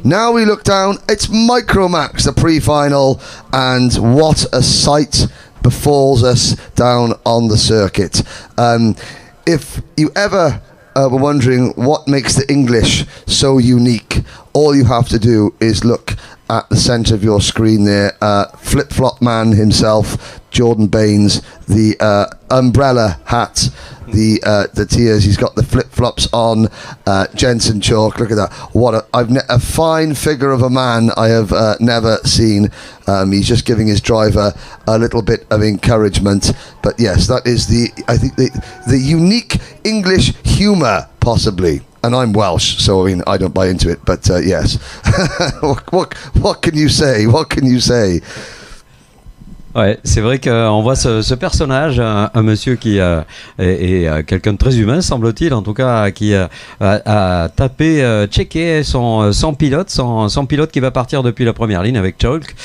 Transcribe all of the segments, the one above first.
Now we look down, it's Micromax, the pre-final, and what a sight befalls us down on the circuit. If you ever were wondering what makes the English so unique, all you have to do is look at the centre of your screen there. Flip-flop man himself, Jordan Baines, the umbrella hat, the tears. He's got the flip-flops on. Jensen Chalk, look at that. What a fine figure of a man I have never seen. He's just giving his driver a little bit of encouragement. But yes, that is the unique English humour, possibly. And I'm Welsh, so I mean I don't buy into it. But yes, what can you say? What can you say? Ouais, c'est vrai qu'on voit ce personnage, un monsieur qui est quelqu'un de très humain, semble-t-il, en tout cas, qui a tapé, checké son pilote qui va partir depuis la première ligne avec Chalk,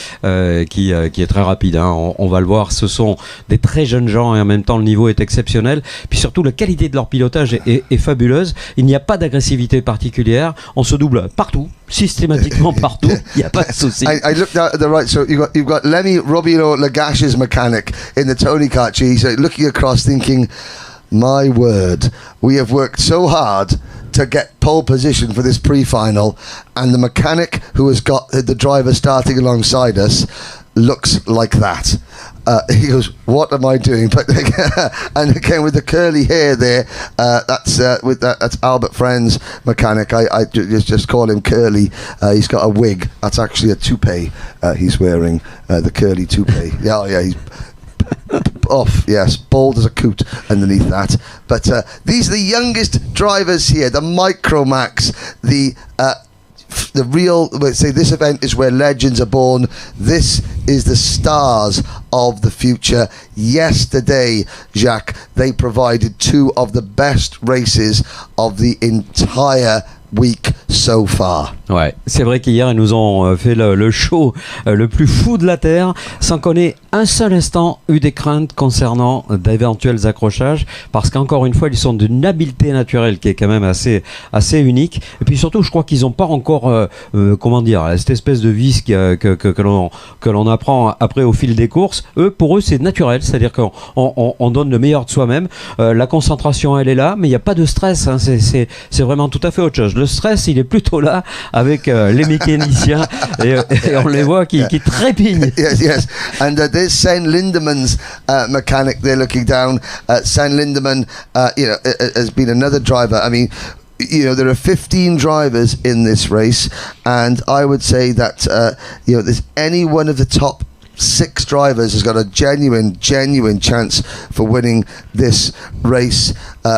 qui est très rapide. Hein. On va le voir, ce sont des très jeunes gens et en même temps le niveau est exceptionnel. Puis surtout, la qualité de leur pilotage est fabuleuse. Il n'y a pas d'agressivité particulière. On se double partout, systématiquement partout. Il n'y a pas de souci. I looked at the right, so you've got Lenny Robilo Lagash's mechanic in the Tony Kart G. So looking across, thinking, my word, we have worked so hard to get pole position for this pre-final, and the mechanic who has got the driver starting alongside us looks like that. He goes, what am I doing? But and again with the curly hair there, that's Albert Friend's mechanic. I just call him Curly. He's got a wig. That's actually a toupee he's wearing, the curly toupee. Yeah, he's off, yes, bald as a coot underneath that. But these are the youngest drivers here, the Micromax, the real, let's say this event is where legends are born. This is the stars of the future. Yesterday, Jacques, they provided two of the best races of the entire week so far. Ouais, c'est vrai qu'hier ils nous ont fait le show le plus fou de la terre, sans qu'on ait un seul instant eu des craintes concernant d'éventuels accrochages, parce qu'encore une fois ils sont d'une habileté naturelle qui est quand même assez unique. Et puis surtout, je crois qu'ils n'ont pas encore comment dire, cette espèce de vis que l'on apprend après au fil des courses. Pour eux c'est naturel, c'est-à-dire qu'on donne le meilleur de soi-même. La concentration elle est là, mais il n'y a pas de stress, hein. C'est vraiment tout à fait autre chose. Le stress il est plutôt là avec les mécaniciens et on les voit qui trépignent. Yes. And there's Sen Lindeman's mechanic there looking down. Sen Lindeman, has been another driver. I mean, there are 15 drivers in this race, and I would say that there's any one of the top 6 drivers has got a genuine chance for winning this race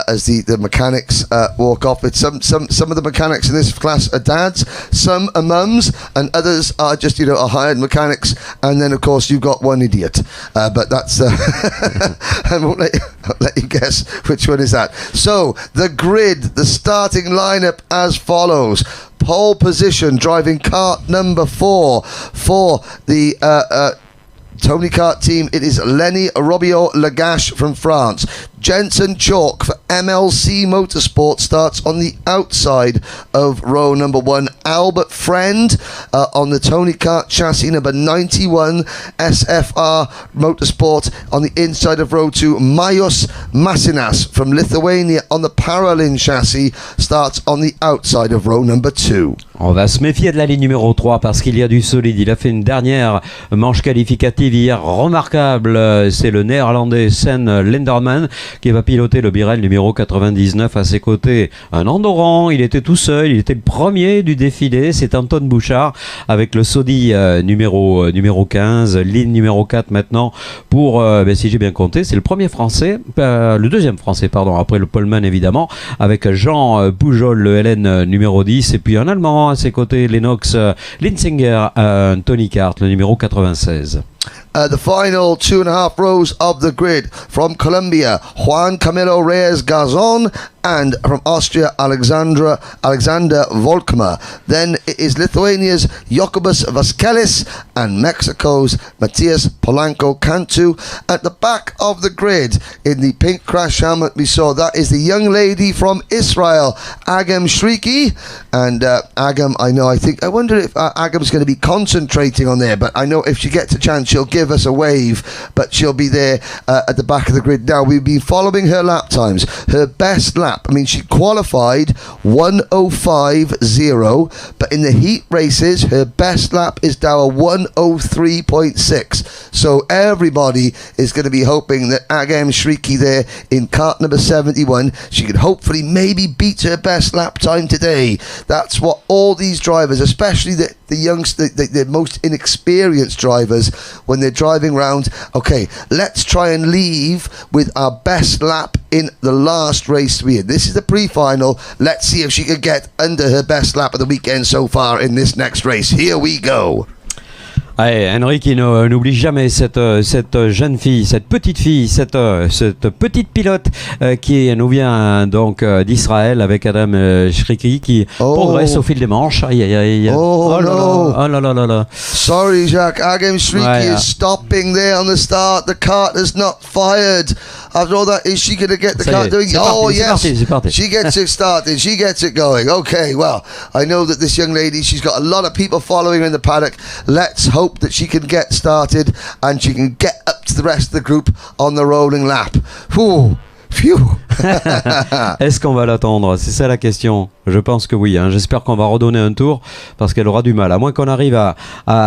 as the mechanics walk off. It's some of the mechanics in this class are dads, some are mums, and others are just are hired mechanics, and then of course you've got one idiot. But that's I won't let you guess which one is that. So the grid, the starting lineup as follows. Pole position, driving kart number 4 for the Tony Kart team. It is Lenny Robillot Lagache from France. Jensen Chalk for MLC Motorsport starts on the outside of row number 1. Albert Friend on the Tony Kart chassis number 91. SFR Motorsport on the inside of row 2. Majus Masinas from Lithuania on the Paralin chassis starts on the outside of row number 2. On va se méfier de la ligne numéro 3 parce qu'il y a du solide. Il a fait une dernière manche qualificative hier remarquable. C'est le néerlandais Sen Linderman qui va piloter le Birel numéro 99 à ses côtés. Un Andorran, il était tout seul, il était le premier du défilé. C'est Anton Bouchard avec le Sodi numéro 15, ligne numéro 4 maintenant pour, si j'ai bien compté, c'est le premier français, le deuxième français, pardon, après le Poleman évidemment, avec Jean Pujol, le LN numéro 10, et puis un Allemand à ses côtés, Lennox Linsinger, Tony Kart, le numéro 96. The final 2.5 rows of the grid from Colombia, Juan Camilo Reyes Gazon and from Austria, Alexander Volkmar. Then it is Lithuania's Jokubas Vaskelis and Mexico's Matias Polanco Cantu. At the back of the grid, in the pink crash helmet we saw, that is the young lady from Israel, Agam Shriki. And Agam, I wonder if Agam's going to be concentrating on there, but I know if she gets a chance she'll give us a wave, but she'll be there at the back of the grid. Now, we've been following her lap times. Her best lap, she qualified 1:05.0, but in the heat races her best lap is now a 1:03.6. So everybody is going to be hoping that Agam Shriki there in cart number 71, she could hopefully maybe beat her best lap time today. That's what all these drivers, especially the most inexperienced drivers, when they're driving round, okay, let's try and leave with our best lap in the last race we had. This is the pre-final. Let's see if she can get under her best lap of the weekend so far in this next race. Here we go. Ouais, Henry qui n'oublie jamais cette jeune fille, cette petite petite pilote qui nous vient donc d'Israël avec Adam Shriki qui progresse au fil des manches. Aïe, aïe, aïe. Oh no. Là. Sorry, Jacques. Agam Shriki is stopping there on the start. The cart is not fired. After all that, is she going to get the cart doing? Yes. C'est parti. She gets it started. She gets it going. Okay, well, I know that this young lady, she's got a lot of people following her in the paddock. Let's hope that she can get started and she can get up to the rest of the group on the rolling lap. Whew. Phew. Est-ce qu'on va l'attendre? C'est ça la question. Je pense que oui. J'espère qu'on va redonner un tour parce qu'elle aura du mal. À moins qu'on arrive à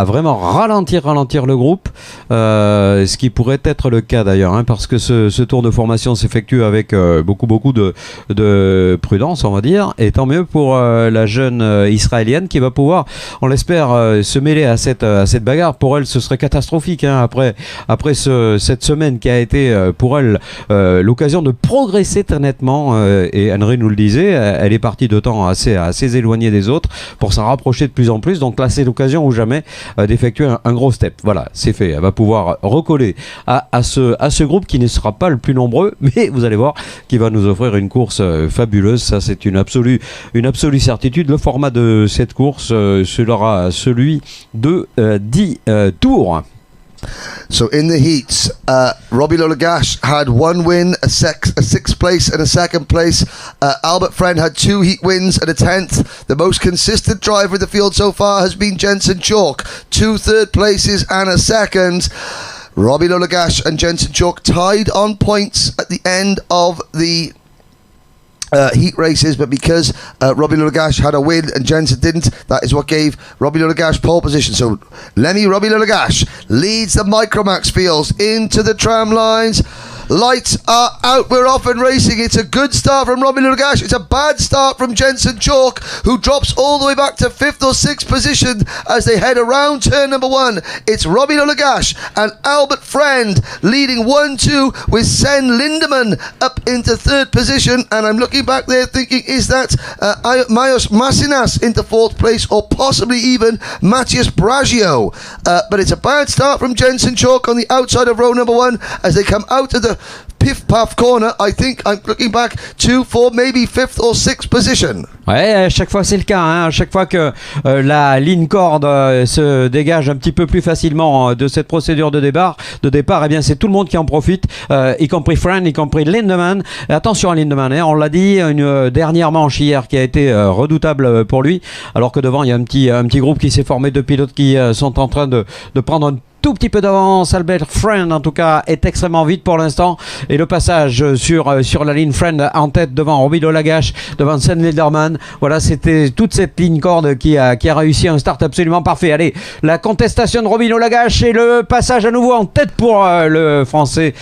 vraiment ralentir le groupe. Ce qui pourrait être le cas d'ailleurs. Parce que ce tour de formation s'effectue avec beaucoup de prudence, on va dire. Et tant mieux pour la jeune israélienne qui va pouvoir, on l'espère, se mêler à cette bagarre. Pour elle, ce serait catastrophique. Après cette semaine qui a été pour elle l'occasion de progresser très nettement. Et Henry nous le disait, elle est partie de temps assez éloigné des autres pour s'en rapprocher de plus en plus. Donc là, c'est l'occasion ou jamais d'effectuer un gros step. Voilà, c'est fait. Elle va pouvoir recoller à ce groupe qui ne sera pas le plus nombreux, mais vous allez voir qu'il va nous offrir une course fabuleuse. Ça, c'est une absolue certitude. Le format de cette course sera celui de 10 tours. So in the heats, Robbie Lolagash had one win, a sixth place and a second place. Albert Friend had 2 heat wins and a 10th. The most consistent driver in the field so far has been Jensen Chalk, 2 third places and a second. Robbie Lolagash and Jensen Chalk tied on points at the end of the heat races, but because Robbie Lolagash had a win and Jensen didn't, that is what gave Robbie Lolagash pole position. So Robbie Lolagash leads the Micromax fields into the tram lines. Lights are out. We're off and racing. It's a good start from Robbie Lolagash. It's a bad start from Jensen Chalk, who drops all the way back to 5th or 6th position as they head around turn number 1. It's Robbie Lolagash and Albert Friend leading 1-2 with Sen Lindemann up into 3rd position. And I'm looking back there thinking, is that Mayos Masinas into 4th place or possibly even Matthias Bragio? But it's a bad start from Jensen Chalk on the outside of row number 1 as they come out of the piff-paff corner. I think I'm looking back 2, 4, maybe 5th or 6th position. Ouais, à chaque fois c'est le cas. À chaque fois que la ligne corde se dégage un petit peu plus facilement de cette procédure de départ, eh bien c'est tout le monde qui en profite, y compris Friend, y compris Lindemann. Attention à Lindemann, on l'a dit, une dernière manche hier qui a été redoutable pour lui, alors que devant il y a un petit groupe qui s'est formé de pilotes qui sont en train de prendre un tout petit peu d'avance. Albert Friend en tout cas est extrêmement vite pour l'instant, et le passage sur la ligne Friend en tête devant Robbie Lolagash, devant Sen Lindemann. Voilà, c'était toute cette ligne corde qui a réussi un start absolument parfait. Allez, la contestation de Robbie Lolagash et le passage à nouveau en tête pour le français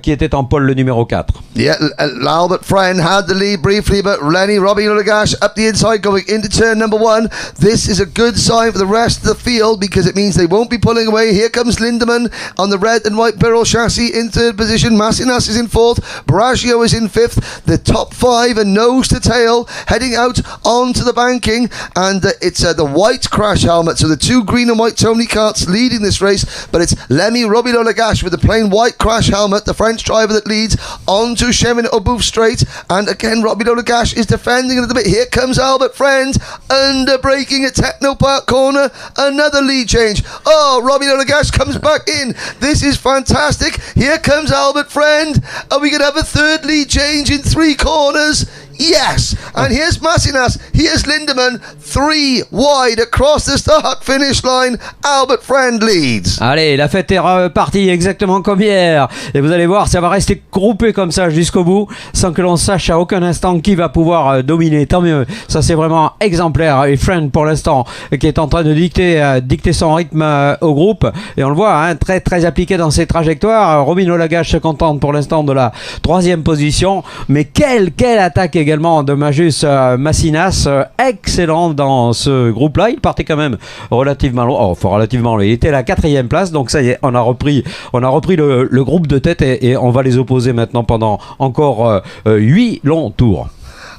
qui était en pole, le numéro 4. Yeah, Albert Friend had the lead briefly, but Robbie Lolagash up the inside going into turn number 1. This is a good sign for the rest of the field because it means they won't be pulling away. Here comes comes Lindemann on the red and white Birol chassis in third position. Masinas is in fourth. Bragio is in fifth. The top five are nose to tail, heading out onto the banking, and it's the white crash helmet. So the two green and white Tony karts leading this race, but it's Lemmy Robilo-Lagache with the plain white crash helmet, the French driver that leads onto Chemin Auboeuf straight, and again Robilo-Lagache is defending a little bit. Here comes Albert Friend under braking at Techno Park corner, another lead change. Oh, Robilo-Lagache comes back in. This is fantastic. Here comes Albert Friend. Are we going to have a third lead change in 3 corners? Yes, and here's Masinas, here's Lindemann, 3 wide across the start-finish line. Albert Friend leads. Allez, la fête est repartie exactement comme hier. Et vous allez voir, ça va rester groupé comme ça jusqu'au bout, sans que l'on sache à aucun instant qui va pouvoir dominer. Tant mieux, ça c'est vraiment exemplaire. Et Friend, pour l'instant, qui est en train de dicter son rythme au groupe. Et on le voit, hein, très très appliqué dans ses trajectoires. Robilo-Lagache se contente pour l'instant de la 3e position. Mais quelle attaque également de Majus Masinas, excellent dans ce groupe-là. Il partait quand même relativement loin. Oh, relativement loin. Il était à la 4e place, donc ça y est, on a repris le groupe de tête et on va les opposer maintenant pendant encore 8 longs tours.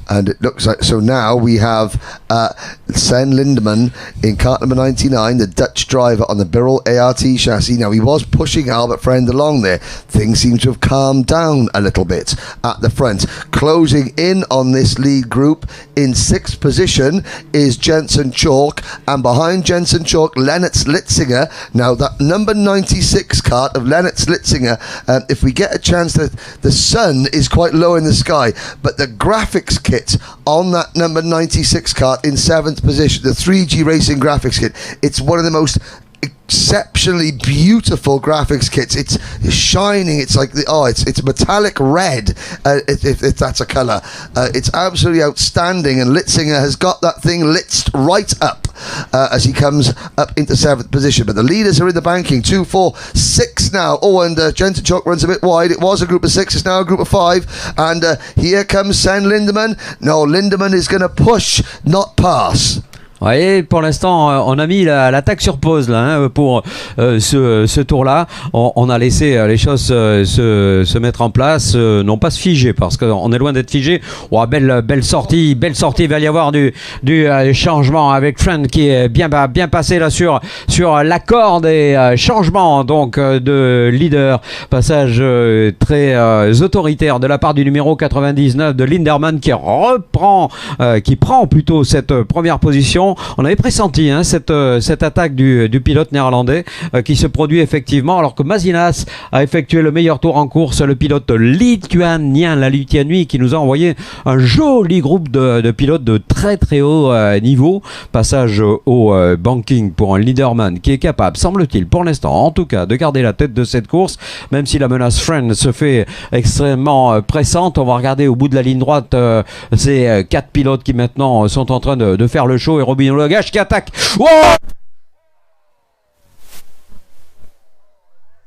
And it looks like, so now we have Sven Lindemann in kart number 99, the Dutch driver on the Birol ART chassis. Now, he was pushing Albert Friend along there. Things seem to have calmed down a little bit at the front. Closing in on this lead group in 6th position is Jensen Chalk, and behind Jensen Chalk, Lennart Slitzinger. Now, that number 96 kart of Lennart Slitzinger, if we get a chance, the sun is quite low in the sky, but the graphics kit on that number 96 kart in 7th position, the 3G Racing graphics kit, it's one of the most exceptionally beautiful graphics kits. It's shining. It's like it's metallic red, if that's a color. It's absolutely outstanding, and Litzinger has got that thing litzed right up as he comes up into 7th position. But the leaders are in the banking, 2, 4, 6 now. Oh, and Jensen Chalk runs a bit wide. It was a group of 6, it's now a group of 5, and here comes Sven Lindemann. No, Lindemann is going to push, not pass. Oui, pour l'instant, on a mis l'attaque sur pause là, hein, pour ce tour-là. On a laissé les choses se mettre en place, non pas se figer, parce qu'on est loin d'être figé. Oh, belle sortie, il va y avoir du changement avec Friend qui est bien passé là sur la corde, et changement donc de leader, passage très autoritaire de la part du numéro 99 de Linderman qui prend plutôt cette première position. On avait pressenti cette attaque du pilote néerlandais qui se produit effectivement, alors que Masinas a effectué le meilleur tour en course, le pilote lituanien, la Lituanie, qui nous a envoyé un joli groupe de pilotes de très très haut niveau. Passage au banking pour un leaderman qui est capable, semble-t-il pour l'instant en tout cas, de garder la tête de cette course, même si la menace Friend se fait extrêmement pressante. On va regarder au bout de la ligne droite ces 4 pilotes qui maintenant sont en train de faire le show, et Robilo-Lagache qui attaque. Oh,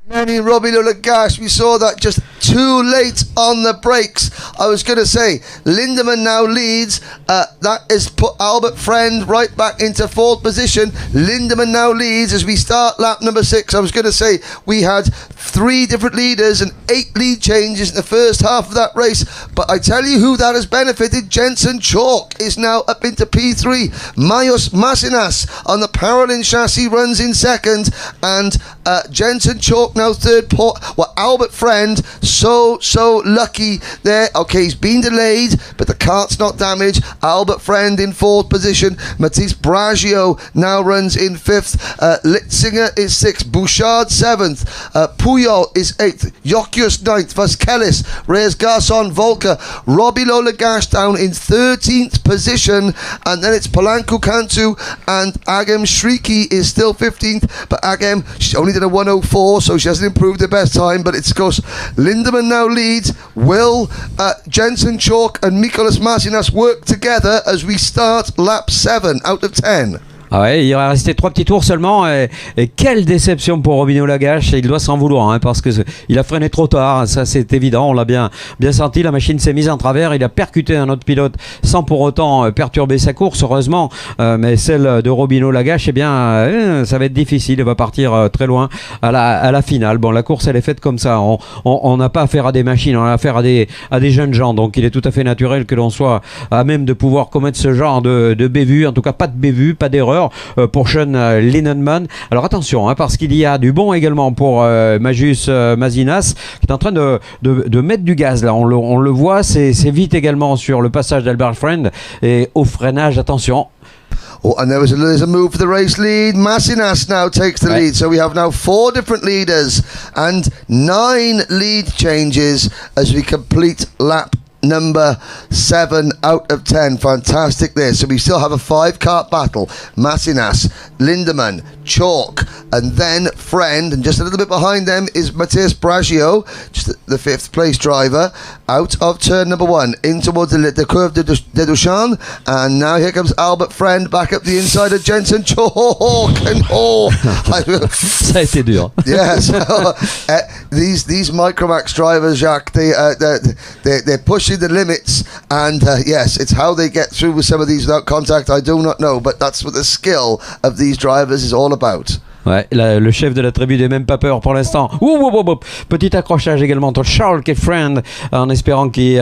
Many Robilo-Lagache, we saw that just too late on the brakes. I was going to say, Lindemann now leads. That has put Albert Friend right back into 4th position. Lindemann now leads as we start lap number 6. I was going to say, we had 3 different leaders and 8 lead changes in the first half of that race. But I tell you who that has benefited. Jensen Chalk is now up into P3. Majus Masinas on the Parolin chassis runs in 2nd. And Jensen Chalk now 3rd. Well, Albert Friend, so lucky there. Okay, he's been delayed, but the kart's not damaged. Albert Friend in 4th position. Matisse Bragio now runs in 5th. Litzinger is 6th. Bouchard 7th. Puyol is 8th. Jokius 9th. Vaskelis, Reyes Garçon, Volker. Robilo-Lagache down in 13th position. And then it's Polanco Cantu, and Agam Shriki is still 15th. But Agam, she only did a 1:04, so she hasn't improved her best time. But it's because Lindemann now leads. Will Jensen Chalk and Mikolas Masinas work together as we start lap 7 out of 10? Ah ouais, il va rester 3 petits tours seulement et quelle déception pour Robino Lagache. Il doit s'en vouloir parce que il a freiné trop tard, ça c'est évident, on l'a bien senti, la machine s'est mise en travers, il a percuté un autre pilote sans pour autant perturber sa course, heureusement, mais celle de Robino Lagache, eh bien ça va être difficile, il va partir très loin à la finale. Bon, la course elle est faite comme ça, on n'a pas affaire à des machines, on a affaire à des jeunes gens, donc il est tout à fait naturel que l'on soit à même de pouvoir commettre ce genre de bévue, en tout cas pas de bévue, pas d'erreur pour Sean Lindenman. Alors attention, parce qu'il y a du bon également pour Majus Mazinas qui est en train de mettre du gaz là, on le voit, c'est vite également sur le passage d'Albert Friend et au freinage, attention. Oh, and there's a move for the race lead. Massinas now takes the lead. So we have now 4 different leaders and 9 lead changes as we complete lap number 7 out of 10. Fantastic there. So we still have a 5-car battle. Massinas, Lindemann, Chalk, and then Friend, and just a little bit behind them is Matthias Bragio, just the 5th place driver, out of turn number 1 in towards the curve de Duchamp, and now here comes Albert Friend back up the inside of Jensen Chalk, and ça a été dur. Yes. These Micromax drivers, Jacques, they're pushing the limits, and yes, it's how they get through with some of these without contact, I do not know, but that's what the skill of these drivers is all about. Ouais, le chef de la tribu n'est même pas peur pour l'instant. Petit accrochage également entre Charles et Friend, en espérant qu'ils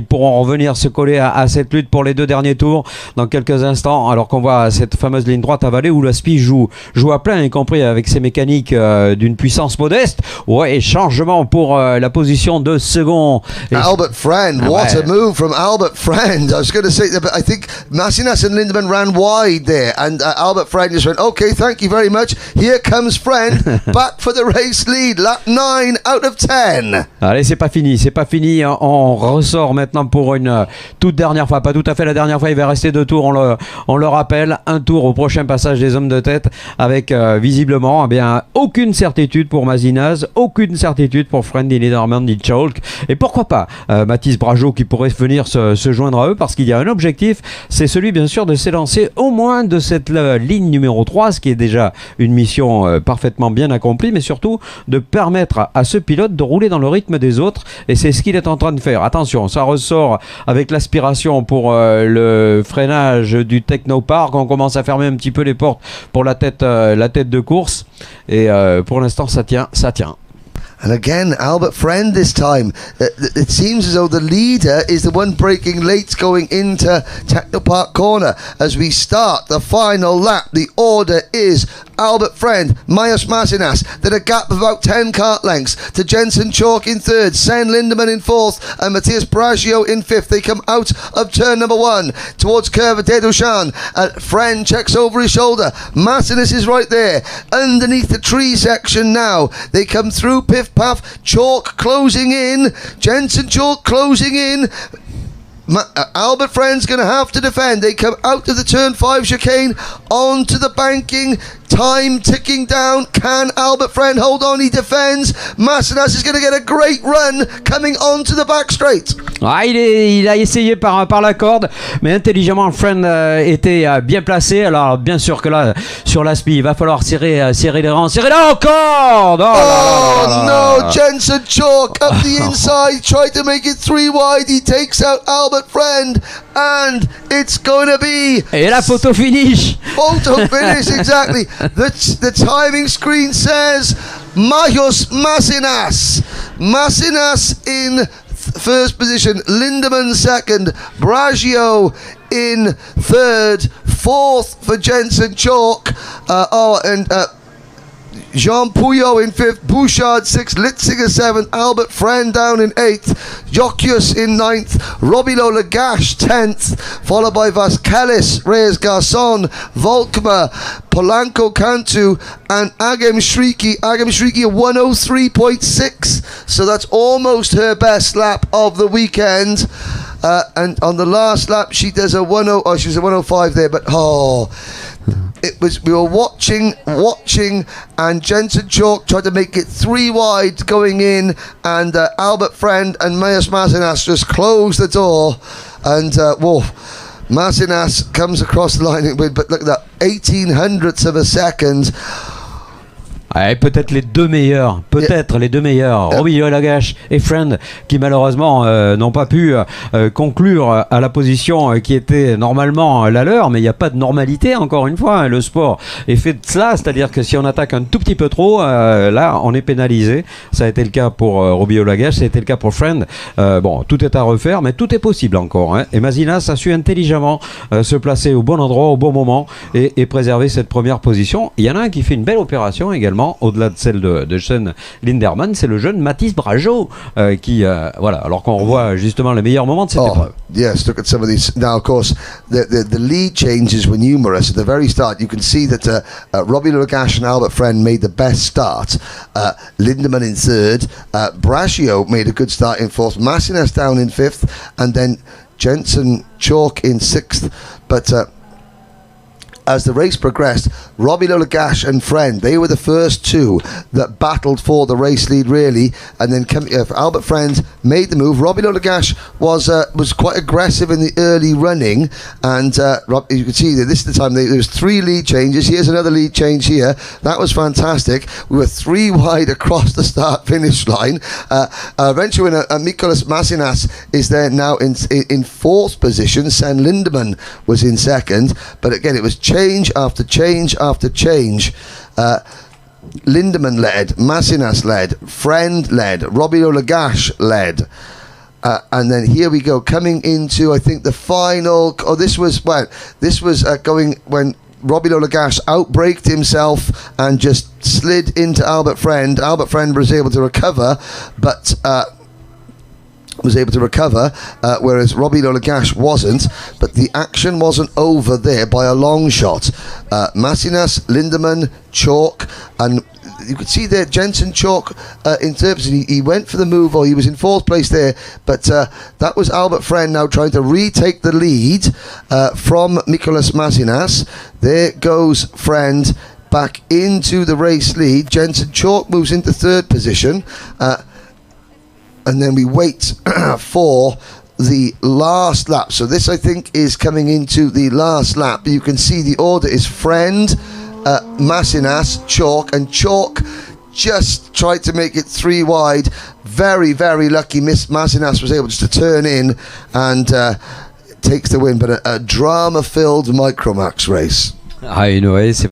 pourront revenir se coller à cette lutte pour les 2 derniers tours dans quelques instants, alors qu'on voit cette fameuse ligne droite à Vallée où la SPI joue à plein, y compris avec ses mécaniques d'une puissance modeste. Ouais, et changement pour la position de second. Albert Friend, what a move from Albert Friend. I was going to say, but I think Massinas and Lindemann ran wide there, and Albert Friend just went, okay, thank you very much. Here comes Friend back for the race lead, lap 9 out of 10. Allez, c'est pas fini, on ressort maintenant pour une toute dernière fois, pas tout à fait la dernière fois, il va rester 2 tours, on le rappelle, 1 tour au prochain passage des hommes de tête avec visiblement aucune certitude pour Mazinas, aucune certitude pour Friend, ni Lederman, ni Chalk, et pourquoi pas Mathis Brajot qui pourrait venir se joindre à eux, parce qu'il y a un objectif, c'est celui bien sûr de s'élancer au moins de cette ligne numéro 3, ce qui est déjà une mission parfaitement bien accomplie, mais surtout de permettre à ce pilote de rouler dans le rythme des autres, et c'est ce qu'il est en train de faire. Attention, ça ressort avec l'aspiration pour le freinage du Technopark, on commence à fermer un petit peu les portes pour la tête de course, et pour l'instant ça tient. And again, Albert Friend this time. It seems as though the leader is the one breaking late going into Technopark Corner. As we start the final lap, the order is Albert Friend, Myers Massinas, then a gap of about 10 kart lengths to Jensen Chalk in 3rd, Sen Lindemann in 4th, and Matthias Bragio in 5th. They come out of turn number 1 towards Curve de Duchamp. Friend checks over his shoulder. Massinas is right there underneath the tree section now. They come through Piff Path, Chalk closing in, Jensen Chalk closing in. Albert Friend's going to have to defend. They come out of the turn 5 chicane onto the banking. Time ticking down. Can Albert Friend hold on? He defends. Massinas is going to get a great run coming onto the back straight. Ah, il a essayé par la corde, mais intelligemment Friend était bien placé. Alors bien sûr que là sur l'aspi il va falloir serrer les rangs, serrer là encore. No, Jensen Chalk up the inside, tried to make it 3 wide. He takes out Albert Friend, and it's going to be et la photo finish. Photo finish, exactly. The timing screen says Majos Massinas in first position, Lindemann second, Bragio in 3rd, 4th for Jensen Chalk, Jean Puyot in 5th, Bouchard 6th, Litzinger 7th, Albert Friend down in 8th, Jokius in 9th, Robilo Lagache 10th, followed by Vasquez, Reyes Garçon, Volkmer, Polanco Cantu, and Agam Shriki at 103.6. So that's almost her best lap of the weekend. And on the last lap, she does a 10. Oh, she was a 105 there, but we were watching, and Jensen Chalk tried to make it 3 wide going in, and Albert Friend and Mayas Mazinas just closed the door, and Masinas comes across the line, but look at that, 1800ths of a second. Ouais, peut-être les deux meilleurs, Robillo Lagache et Friend, qui malheureusement n'ont pas pu conclure à la position qui était normalement la leur, mais il n'y a pas de normalité, encore une fois, hein, le sport est fait de cela, c'est-à-dire que si on attaque un tout petit peu trop, là on est pénalisé. Ça a été le cas pour Robillo Lagache, ça a été le cas pour Friend. Bon, tout est à refaire, mais tout est possible encore, hein. Et Masinas a su intelligemment se placer au bon endroit, au bon moment, et préserver cette première position. Il y en a un qui fait une belle opération également, au-delà de celle de Sean Linderman, c'est le jeune Mathis Brageot qui, voilà, alors qu'on revoit justement les meilleurs moments de cette épreuve. Yes, look at some of these. Now, of course, the lead changes were numerous. At the very start, you can see that Robbie Lagache and Albert Friend made the best start. Linderman in third. Brageot made a good start in fourth. Masinas down in fifth. And then Jensen Chalk in sixth. But as the race progressed, Robbie Lagache and Friend, they were the first two that battled for the race lead, really. And then Albert Friend made the move. Robbie Lagache was quite aggressive in the early running, and you can see that this is the time there was 3 lead changes. Here's another lead change here. That was fantastic. We were 3 wide across the start-finish line. Eventually, Mikolas Masinas is there now in fourth position. Sen Lindemann was in second, but again, it was change after change after change. Lindemann led, Masinas led, Friend led, Robbie Lagache led. And then here we go, coming into, I think, the final. Oh, this was going when Robbie Lagache outbraked himself and just slid into Albert Friend. Albert Friend was able to recover, but whereas Robbie Lagache wasn't. But the action wasn't over there by a long shot. Masinas, Lindemann, Chalk, and you could see there Jensen Chalk in terms of he went for the move, or he was in fourth place there, but that was Albert Friend now trying to retake the lead from Mikolas Masinas. There goes Friend back into the race lead. Jensen Chalk moves into third position. And then we wait for the last lap. So this, I think, is coming into the last lap. You can see the order is Friend, Masinas, Chalk, and Chalk just tried to make it 3 wide. Very, very lucky. Miss Masinas was able just to turn in and takes the win. But a drama-filled Micromax race. Ah, une, ouais, c'est